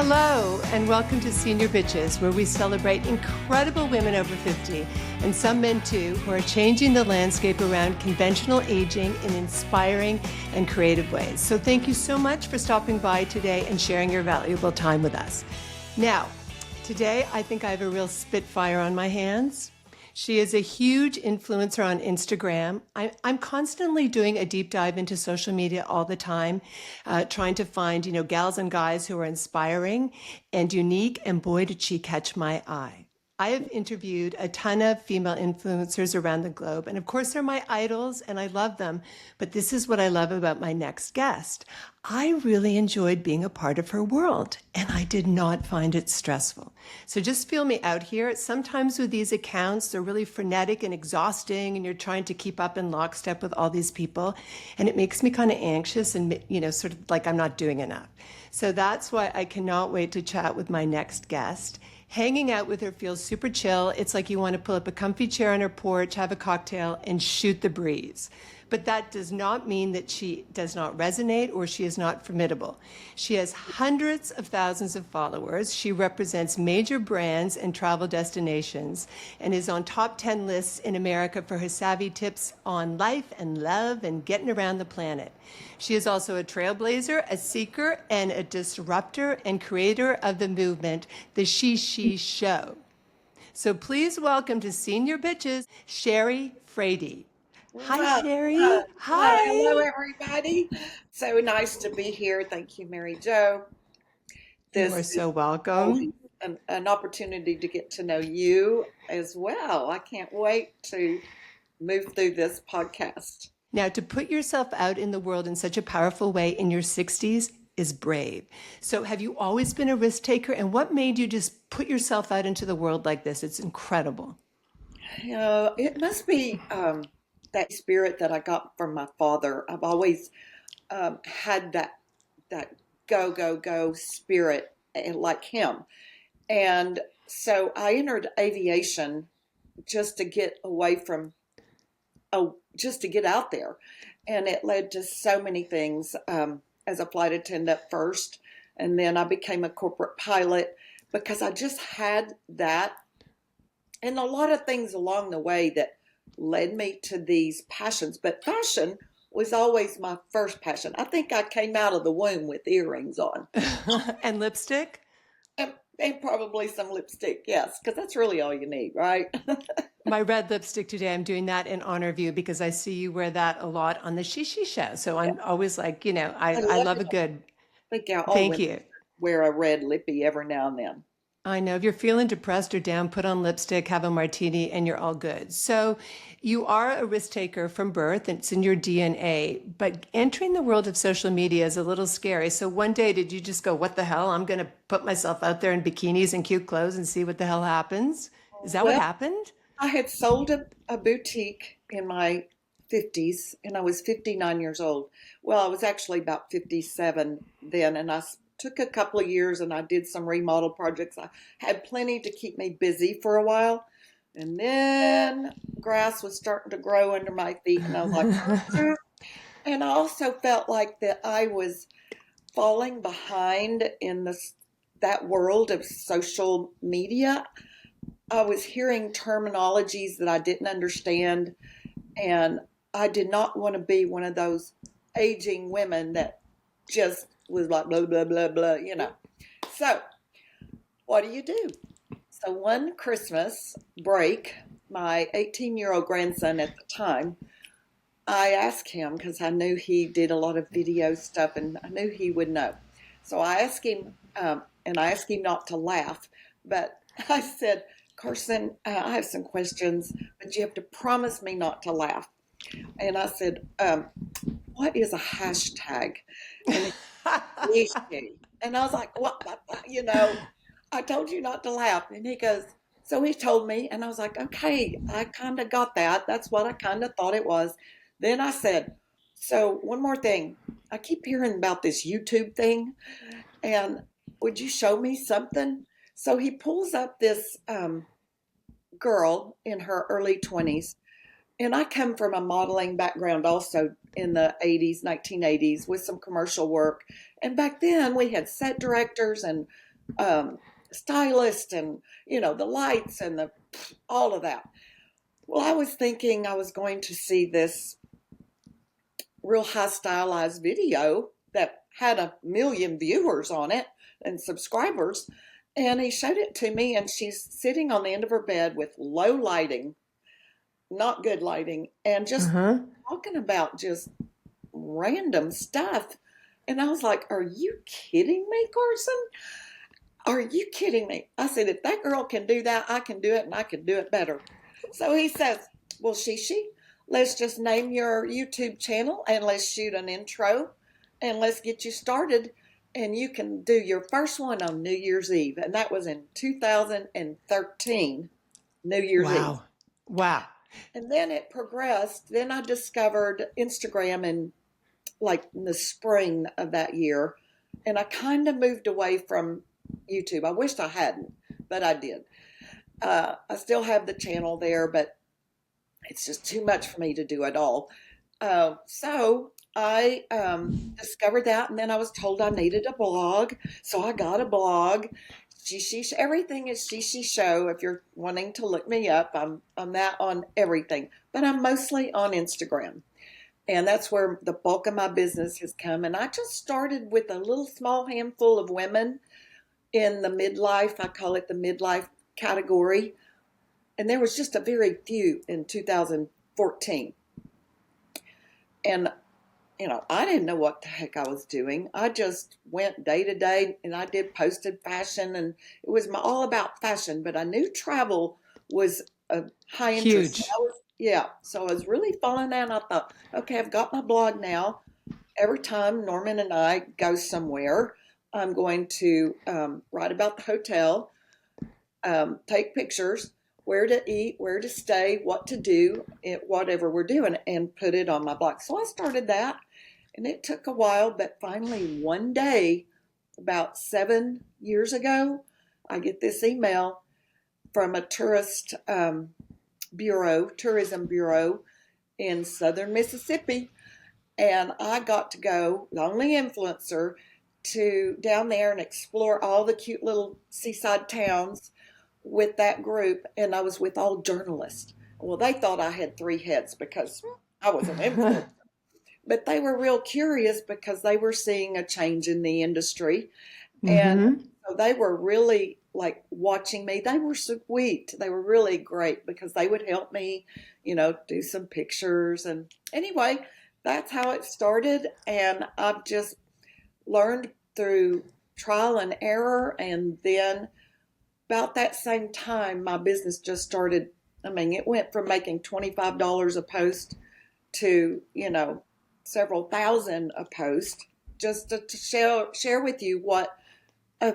Hello, and welcome to Senior Bitches, where we celebrate incredible women over 50, and some men too, who are changing the landscape around conventional aging in inspiring and creative ways. So thank you so much for stopping by today and sharing your valuable time with us. Now, today I think I have a real spitfire on my hands. She is a huge influencer on Instagram. I'm constantly doing a deep dive into social media all the time, trying to find, gals and guys who are inspiring and unique, and boy, did she catch my eye. I have interviewed a ton of female influencers around the globe, and of course they're my idols and I love them, but this is what I love about my next guest. I really enjoyed being a part of her world, and I did not find it stressful. So just feel me out here. Sometimes with these accounts, they're really frenetic and exhausting, and you're trying to keep up in lockstep with all these people, and it makes me kind of anxious and, sort of like I'm not doing enough. So that's why I cannot wait to chat with my next guest. Hanging out with her feels super chill. It's like you want to pull up a comfy chair on her porch, have a cocktail, and shoot the breeze. But that does not mean that she does not resonate or she is not formidable. She has hundreds of thousands of followers. She represents major brands and travel destinations and is on top 10 lists in America for her savvy tips on life and love and getting around the planet. She is also a trailblazer, a seeker, and a disruptor and creator of the movement, the SheShe Show. So please welcome to Senior Bitches, Sheree Frede. Hi, Sheree. Hi. Hello, everybody. So nice to be here. Thank you, Mary Jo. You are so welcome. An opportunity to get to know you as well. I can't wait to move through this podcast. Now, to put yourself out in the world in such a powerful way in your 60s is brave. So have you always been a risk taker? And what made you just put yourself out into the world like this? It's incredible. It must be that spirit that I got from my father. I've always had that go, go, go spirit like him. And so I entered aviation just to get away from, just to get out there. And it led to so many things as a flight attendant first. And then I became a corporate pilot because I just had that. And a lot of things along the way that led me to these passions. But fashion was always my first passion. I think I came out of the womb with earrings on. And lipstick? And probably some lipstick, yes, because that's really all you need, right? My red lipstick today, I'm doing that in honor of you because I see you wear that a lot on the SheShe Show. So I'm always like, I love a good, thank you. Wear a red lippy every now and then. I know. If you're feeling depressed or down, put on lipstick, have a martini, and you're all good. So you are a risk taker from birth. It's in your DNA. But entering the world of social media is a little scary. So one day, did you just go, what the hell? I'm going to put myself out there in bikinis and cute clothes and see what the hell happens? Is that what happened? I had sold a boutique in my 50s, and I was 59 years old. Well, I was actually about 57 then, and I took a couple of years and I did some remodel projects. I had plenty to keep me busy for a while. And then grass was starting to grow under my feet. And I was like, and I also felt like that I was falling behind in that world of social media. I was hearing terminologies that I didn't understand. And I did not want to be one of those aging women that just was like blah, blah, blah, blah, So what do? So one Christmas break, my 18-year-old grandson at the time, I asked him because I knew he did a lot of video stuff and I knew he would know. So I asked him, and I asked him not to laugh, but I said, Carson, I have some questions, but you have to promise me not to laugh. And I said, what is a hashtag? And and I was like, what? I told you not to laugh. And he goes, so he told me, and I was like, okay, I kind of got that. That's what I kind of thought it was. Then I said, so one more thing. I keep hearing about this YouTube thing, and would you show me something? So he pulls up this girl in her early 20s. And I come from a modeling background also in the 80s, 1980s with some commercial work. And back then we had set directors and stylist and, the lights and all of that. Well, I was thinking I was going to see this real high stylized video that had 1 million viewers on it and subscribers. And he showed it to me, and she's sitting on the end of her bed with low lighting, not good lighting, and just Uh-huh. talking about just random stuff. And I was like, are you kidding me, Carson? Are you kidding me? I said, if that girl can do that, I can do it, and I can do it better. So he says, well, SheShe, let's just name your YouTube channel and let's shoot an intro and let's get you started. And you can do your first one on New Year's Eve. And that was in 2013, New Year's Eve. Wow. Wow. And then it progressed. Then I discovered Instagram in the spring of that year. And I kind of moved away from YouTube. I wished I hadn't, but I did. I still have the channel there, but it's just too much for me to do it all. So I discovered that, and then I was told I needed a blog. So I got a blog. SheShe, everything is SheShe Show. If you're wanting to look me up, I'm that on everything. But I'm mostly on Instagram. And that's where the bulk of my business has come. And I just started with a little small handful of women in the midlife. I call it the midlife category. And there was just a very few in 2014. And, I didn't know what the heck I was doing. I just went day to day, and I posted fashion, and it was all about fashion. But I knew travel was a high interest. Huge. So I was really following that, and I thought, okay, I've got my blog now. Every time Norman and I go somewhere, I'm going to write about the hotel, take pictures, where to eat, where to stay, what to do, whatever we're doing, and put it on my blog. So I started that, and it took a while, but finally one day, about 7 years ago, I get this email from a tourism bureau in southern Mississippi, and I got to go, the only influencer, to down there and explore all the cute little seaside towns with that group, and I was with all journalists. Well, they thought I had 3 heads because I was an influencer. But they were real curious because they were seeing a change in the industry. And so they were really watching me. They were sweet. They were really great because they would help me, do some pictures. And anyway, that's how it started. And I've just learned through trial and error. And then about that same time, my business just started. It went from making $25 a post to, several thousand a post, just to share with you what a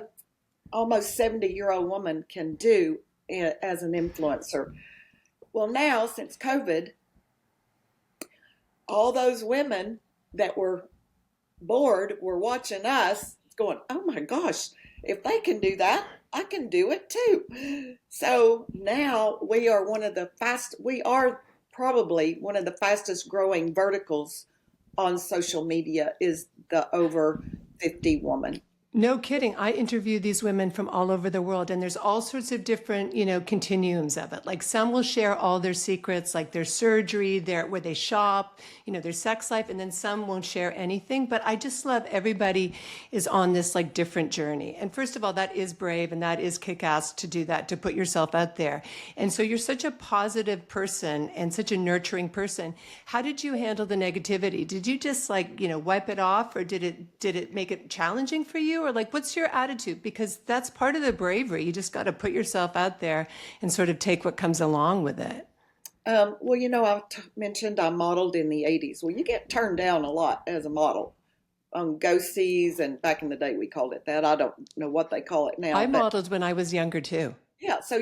almost 70-year-old woman can do as an influencer. Well, now, since COVID, all those women that were bored were watching us going, oh my gosh, if they can do that, I can do it too. So now we are probably one of the fastest growing verticals on social media is the over 50 woman. No kidding. I interview these women from all over the world, and there's all sorts of different, continuums of it. Like some will share all their secrets, like their surgery, where they shop, their sex life, and then some won't share anything. But I just love everybody is on this different journey. And first of all, that is brave and that is kick-ass to do that, to put yourself out there. And so you're such a positive person and such a nurturing person. How did you handle the negativity? Did you just wipe it off, or did it make it challenging for you? Or what's your attitude? Because that's part of the bravery. You just got to put yourself out there and sort of take what comes along with it. Well, I mentioned I modeled in the 80s. Well, you get turned down a lot as a model on go-sees, and back in the day we called it that. I don't know what they call it now. I modeled when I was younger too. Yeah, so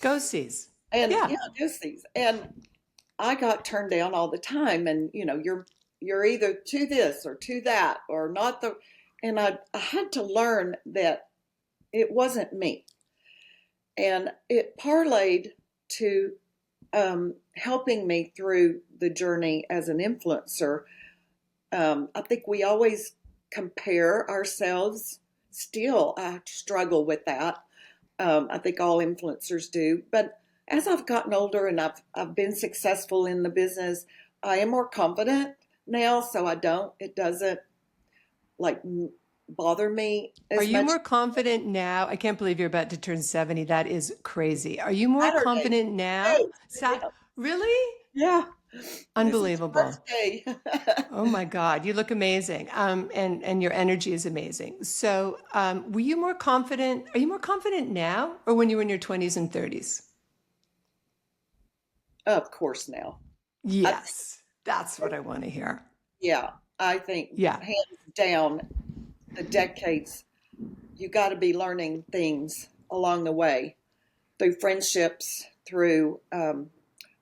go-sees. And go-sees. And I got turned down all the time, and you're either to this or to that or not the. And I had to learn that it wasn't me. And it parlayed to helping me through the journey as an influencer. I think we always compare ourselves still, I struggle with that. I think all influencers do. But as I've gotten older and I've been successful in the business, I am more confident now, so it doesn't like bother me Are as you much. more confident now? I can't believe you're about to turn 70. That is crazy. Are you more Saturday. confident now? Hey, yeah, Really? yeah. This is the Unbelievable. first day. Oh my God, you look amazing. And your energy is amazing. So, were you more confident? Are you more confident now or when you were in your 20s and 30s? Of course now. I think, Yes, that's what I want to hear. yeah, I think Yeah. hands down the decades, you got to be learning things along the way through friendships, through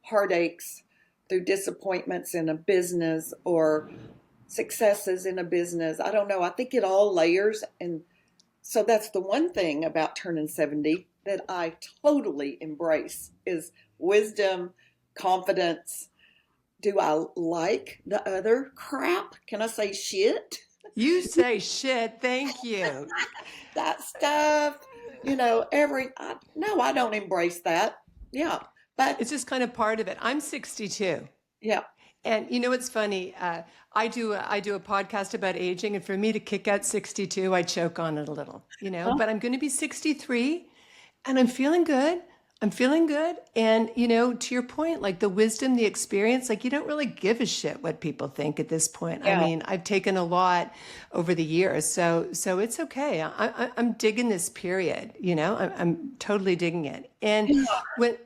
heartaches, through disappointments in a business or successes in a business. I don't know. I think it all layers. And so that's the one thing about turning 70 that I totally embrace is wisdom, confidence. Do I like the other crap? Can I say shit? You say shit. Thank you. That stuff, no, I don't embrace that. Yeah. But It's just kind of part of it. I'm 62. yeah. And you know what's funny? I do a podcast about aging, and for me to kick out 62, I choke on it a little, you know. Huh? But I'm going to be 63, and I'm feeling good. I'm feeling good, and you know, to your point, like the wisdom, the experience, like you don't really give a shit what people think at this point. I Yeah. mean, I've taken a lot over the years, so it's okay. I'm digging this period, you know. I'm totally digging it, and when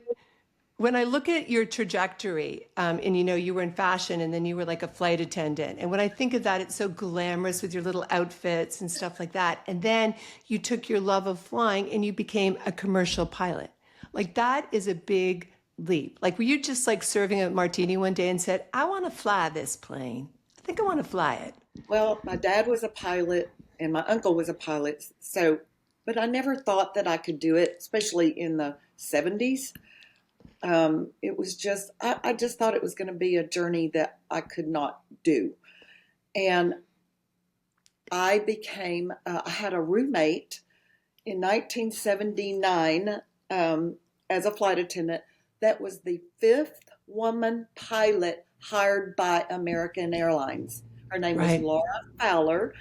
when I look at your trajectory, and you know, you were in fashion and then you were like a flight attendant. And when I think of that, it's so glamorous with your little outfits and stuff like that. And then you took your love of flying and you became a commercial pilot. Like that is a big leap. Like, were you just like serving a martini one day and said, I want to fly this plane? I think I want to fly it. Well, my dad was a pilot and my uncle was a pilot. So, but I never thought that I could do it, especially in the 70s. It was just, I just thought it was going to be a journey that I could not do. And I had a roommate in 1979 as a flight attendant that was the fifth woman pilot hired by American Airlines. Her name was Right. Laura Fowler.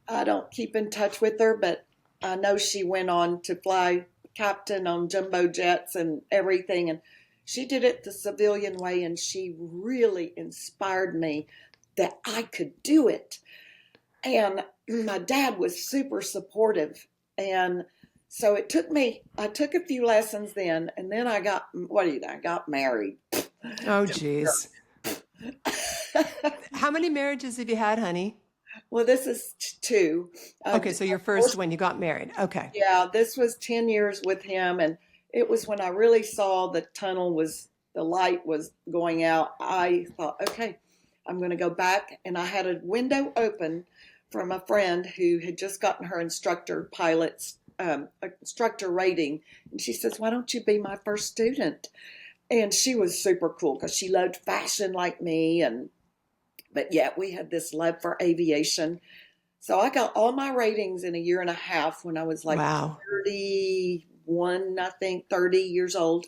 I don't keep in touch with her, but I know she went on to fly captain on jumbo jets and everything. And she did it the civilian way, and she really inspired me that I could do it. And my dad was super supportive. And so I took a few lessons then, and then I got married. Oh, geez. How many marriages have you had, honey? Well, this is two. Okay, so your first one, you got married. Okay. Yeah, this was 10 years with him. And it was when I really saw the light was going out. I thought, okay, I'm going to go back. And I had a window open from a friend who had just gotten her instructor rating. And she says, why don't you be my first student? And she was super cool because she loved fashion like me. But yet we had this love for aviation. So I got all my ratings in a year and a half when I was like Wow. 31, I think, 30 years old.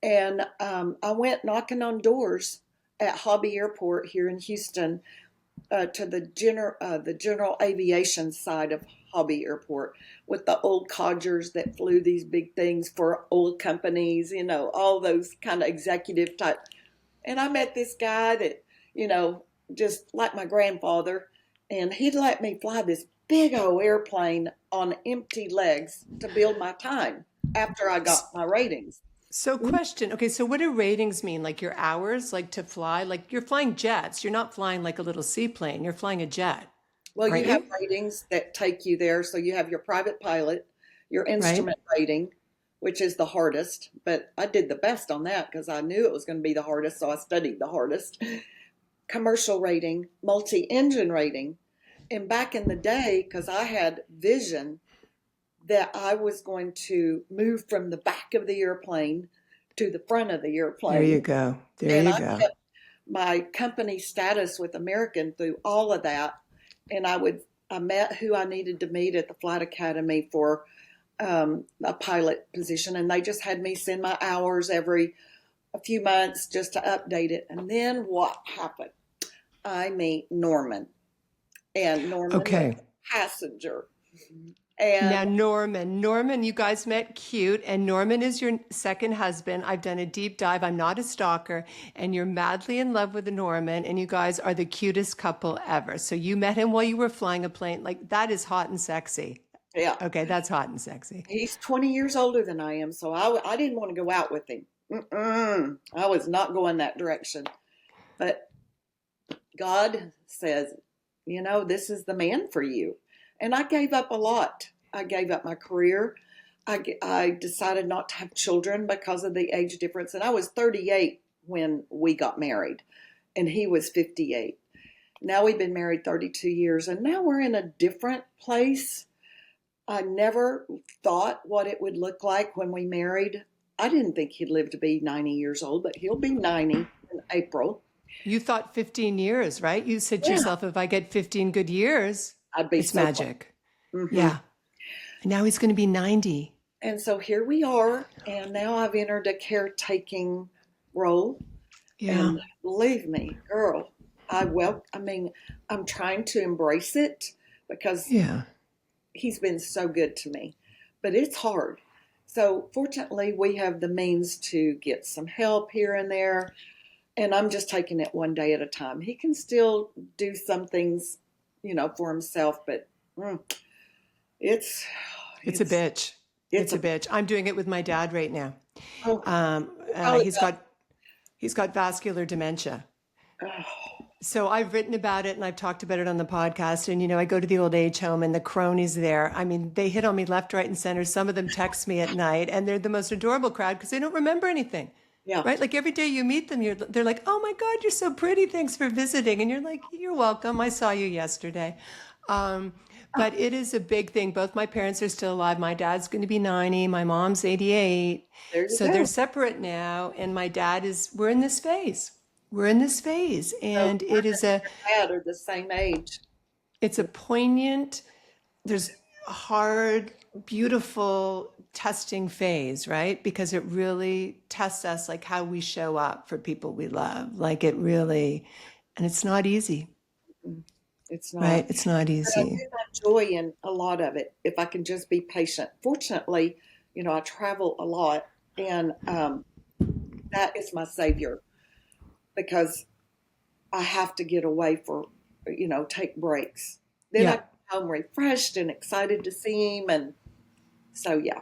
And I went knocking on doors at Hobby Airport here in Houston to the general aviation side of Hobby Airport with the old codgers that flew these big things for old companies, all those kind of executive type. And I met this guy that, just like my grandfather, and he'd let me fly this big old airplane on empty legs to build my time after I got my ratings. So question, okay, so what do ratings mean? Like your hours, like to fly? Like you're flying jets. You're not flying like a little seaplane. You're flying a jet, Well, you aren't have you? ratings that take you there. So you have your private pilot, your Right? instrument rating, which is the hardest, but I did the best on that because I knew it was going to be the hardest, so I studied the hardest. Commercial rating, multi-engine rating. And back in the day, because I had vision that I was going to move from the back of the airplane to the front of the There you airplane. go. There And you I go. kept my company status with American through all of that. And I met who I needed to meet at the flight academy for a pilot position, and they just had me send my hours every a few months just to update it. And then what happened? I meet Norman, and Norman was Okay. a passenger. Now, And Norman, you guys met cute, and Norman is your second husband. I've done a deep dive. I'm not a stalker, and you're madly in love with Norman, and you guys are the cutest couple ever. So you met him while you were flying a plane. Like, that is hot and sexy. yeah, Okay, that's hot and sexy. he's 20 years older than I am, so I didn't want to go out with him. I was not going that direction. But God says, this is the man for you. And I gave up a lot. I gave up my career. I decided not to have children because of the age difference. And I was 38 when we got married, and he was 58. Now we've been married 32 years, and now we're in a different place. I never thought what it would look like when we married. I didn't think he'd live to be 90 years old, but he'll be 90 in April. You thought 15 years, right? You said to Yeah. yourself, if I get 15 good years, I'd be it's so magic. Mm-hmm. Yeah. And now he's going to be 90. And so here we are, and now I've entered a caretaking role. Yeah. And believe me, girl, I'm trying to embrace it because Yeah. he's been so good to me, but it's hard. So fortunately, we have the means to get some help here and there, and I'm just taking it one day at a time. He can still do some things, for himself, but it's It's a bitch. It's a bitch. I'm doing it with my dad right now. Oh, He's got vascular dementia. oh, So I've written about it and I've talked about it on the podcast. And, I go to the old age home and the cronies there. I mean, they hit on me left, right, and center. Some of them text me at night, and they're the most adorable crowd because they don't remember anything. yeah. Right? Like every day you meet them, they're like, oh my God, you're so pretty. Thanks for visiting. And you're like, you're welcome. I saw you yesterday. But it is a big thing. Both my parents are still alive. My dad's going to be 90. My mom's 88. There you So go. they're separate now. And my dad we're in this phase. We're in this phase. And So it is Dad are the same age. it's a poignant, there's a hard, beautiful testing phase, right? Because it really tests us, like how we show up for people we love. Like it really, and it's not easy, It's not. right? It's not But I do easy. find joy in a lot of it if I can just be patient. Fortunately, I travel a lot, and that is my savior because I have to get away take breaks. Then I Yeah. come home refreshed and excited to see him, and so yeah.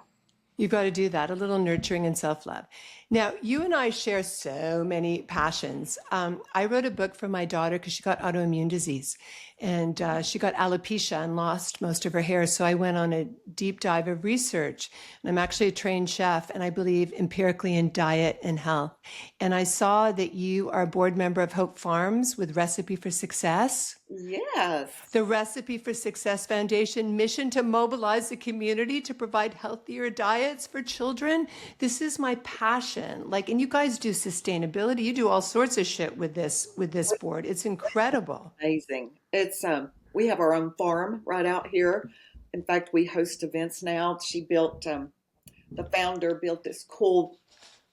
You've got to do that, a little nurturing and self-love. Now, you and I share so many passions. I wrote a book for my daughter because she got autoimmune disease, and she got alopecia and lost most of her hair. So I went on a deep dive of research, and I'm actually a trained chef, and I believe empirically in diet and health. And I saw that you are a board member of Hope Farms with Recipe for Success. Yes. The Recipe for Success Foundation mission to mobilize the community to provide healthier diets for children. This is my passion. And you guys do sustainability. You do all sorts of shit with this board. It's incredible. Amazing. It's we have our own farm right out here. In fact, we host events now. The founder built this cool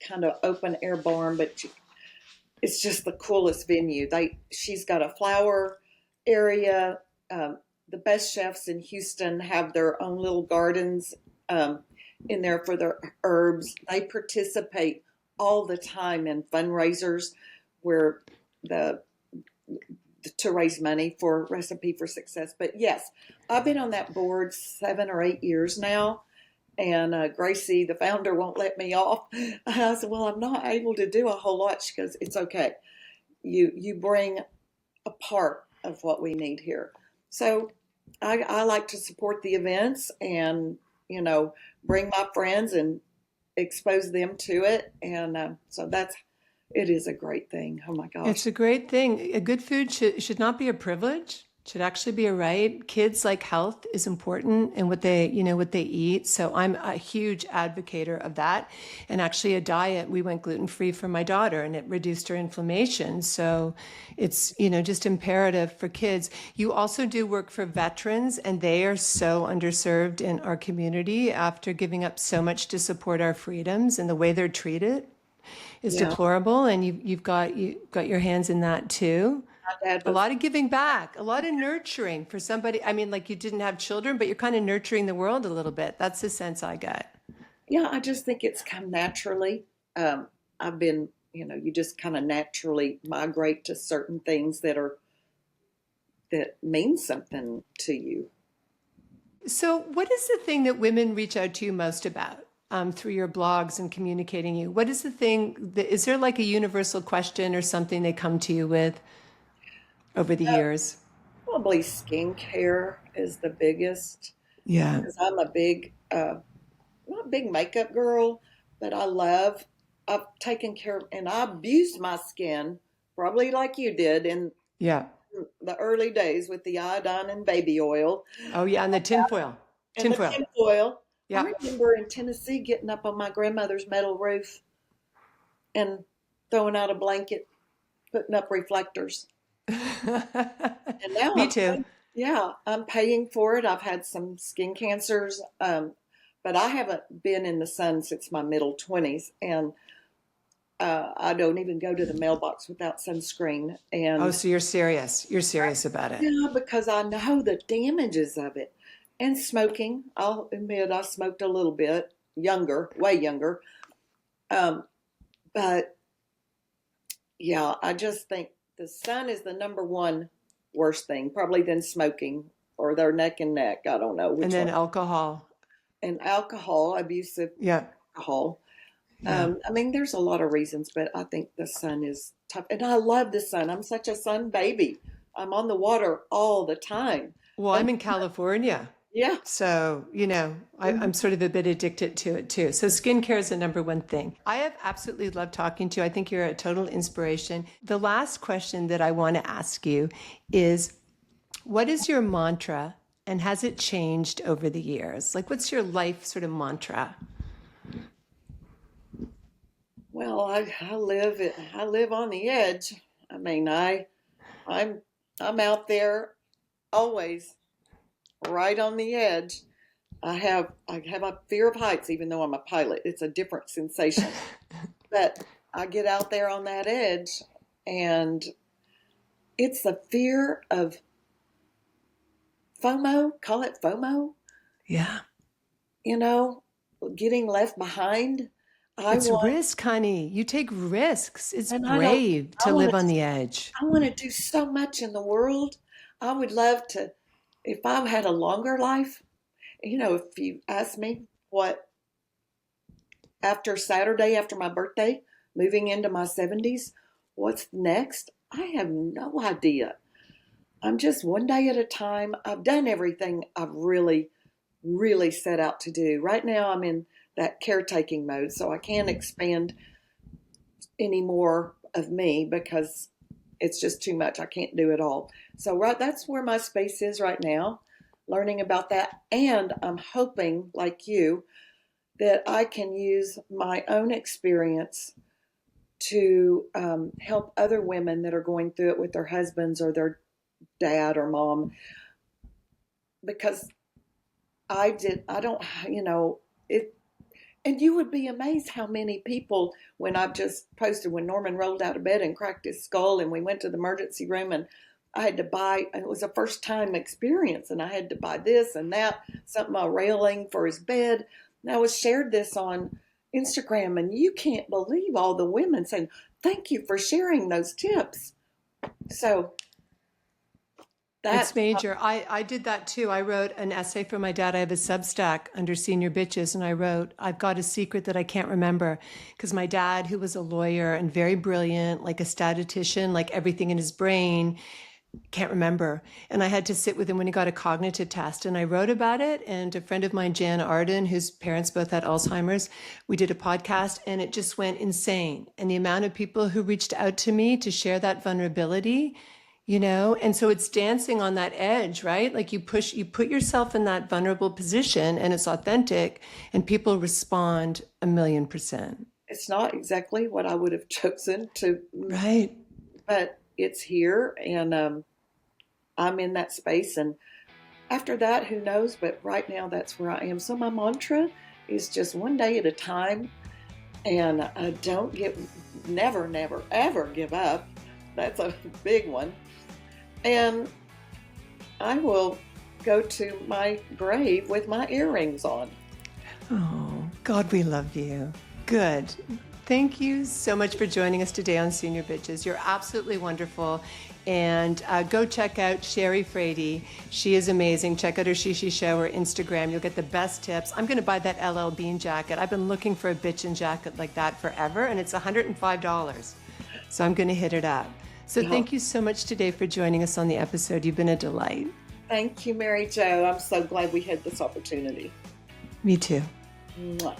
kind of open air barn, but it's just the coolest venue. She's got a flower area. The best chefs in Houston have their own little gardens in there for their herbs. They participate all the time in fundraisers where to raise money for Recipe for Success. But yes, I've been on that board 7 or 8 years now. And Gracie, the founder, won't let me off. I said, well, I'm not able to do a whole lot. She goes, it's okay. You bring a part of what we need here. So I like to support the events and, bring my friends and expose them to it. And so it is a great thing. Oh my gosh. It's a great thing. A good food should not be a privilege. Should actually be a right. Kids like health is important and what they, what they eat. So I'm a huge advocator of that. And actually a diet, we went gluten-free for my daughter and it reduced her inflammation. So it's, just imperative for kids. You also do work for veterans and they are so underserved in our community after giving up so much to support our freedoms, and the way they're treated is Yeah. deplorable. And you've got your hands in that too. My dad A was, lot of giving back, a lot of nurturing for somebody. I mean, like you didn't have children, but you're kind of nurturing the world a little bit. That's the sense I get. yeah, I just think it's come naturally. I've been, you just kind of naturally migrate to certain things that mean something to you. So, what is the thing that women reach out to you most about through your blogs and communicating you? What is the thing that is there like a universal question or something they come to you with over the years? Probably skincare is the biggest Yeah. because I'm a big, not a big makeup girl, but I've taken care of, and I abused my skin probably like you did in Yeah. the early days with the iodine and baby oil Oh, yeah. And the tinfoil. and the Tinfoil. tinfoil. I Yeah. remember in Tennessee getting up on my grandmother's metal roof and throwing out a blanket, putting up reflectors. And now Me too. I'm paying for it. I've had some skin cancers, but I haven't been in the sun since my middle 20s, and I don't even go to the mailbox without sunscreen. Oh, And so you're serious. You're serious about it. yeah, because I know the damages of it. And smoking, I'll admit I smoked a little bit, younger, way younger. Um, but yeah, I just think the sun is the number one worst thing, probably than smoking, or they're neck and neck. I don't know And which then one. alcohol. And alcohol, abusive Yeah. alcohol. Yeah. I mean, there's a lot of reasons, but I think the sun is tough. And I love the sun. I'm such a sun baby. I'm on the water all the time. Well, And I'm in California. yeah, So, I'm sort of a bit addicted to it too. So, skincare is the number one thing. I have absolutely loved talking to you. I think you're a total inspiration. The last question that I want to ask you is what is your mantra and has it changed over the years? Like, what's your life sort of mantra? well, I live on the edge. I mean, I'm out there always right on the edge. I have a fear of heights, even though I'm a pilot. It's a different sensation. But I get out there on that edge, and it's the fear of FOMO. Call it FOMO. Yeah. You know, getting left behind. I It's want, risk, honey. You take risks. It's and I don't. brave I to want live to. on the edge. I want to do so much in the world. I would love to. If I had a longer life, if you ask me what after Saturday, after my birthday, moving into my 70s, what's next? I have no idea. I'm just one day at a time. I've done everything I've really, really set out to do. Right now, I'm in that caretaking mode, so I can't expand any more of me because it's just too much. I can't do it all. So, that's where my space is right now, learning about that. And I'm hoping, like you, that I can use my own experience to help other women that are going through it with their husbands or their dad or mom. Because I don't, it, and you would be amazed how many people, when I've just posted, when Norman rolled out of bed and cracked his skull and we went to the emergency room and I had to buy, it was a first time experience and I had to buy this and that, something, a railing for his bed. And I was shared this on Instagram and you can't believe all the women saying, thank you for sharing those tips. So It's that, major. I did that too. I wrote an essay for my dad. I have a Substack under Senior Bitches, and I wrote, I've got a secret that I can't remember. Because my dad, who was a lawyer and very brilliant, like a statistician, like everything in his brain, can't remember. And I had to sit with him when he got a cognitive test. And I wrote about it. And a friend of mine, Jan Arden, whose parents both had Alzheimer's, we did a podcast and it just went insane. And the amount of people who reached out to me to share that vulnerability, And so it's dancing on that edge, right? Like you put yourself in that vulnerable position and it's authentic and people respond 1,000,000%. It's not exactly what I would have chosen to, Right. but it's here, and I'm in that space. And after that, who knows? But right now, that's where I am. So my mantra is just one day at a time, and never, never, ever give up. That's a big one. And I will go to my grave with my earrings on. Oh, God, we love you. Good. Thank you so much for joining us today on Senior Bitches. You're absolutely wonderful. And go check out Sheree Frede. She is amazing. Check out her SheShe show or Instagram. You'll get the best tips. I'm going to buy that LL Bean jacket. I've been looking for a bitchin' jacket like that forever, and it's $105. So I'm going to hit it up. So thank you so much today for joining us on the episode. You've been a delight. Thank you, Mary Jo. I'm so glad we had this opportunity. Me too. Mwah.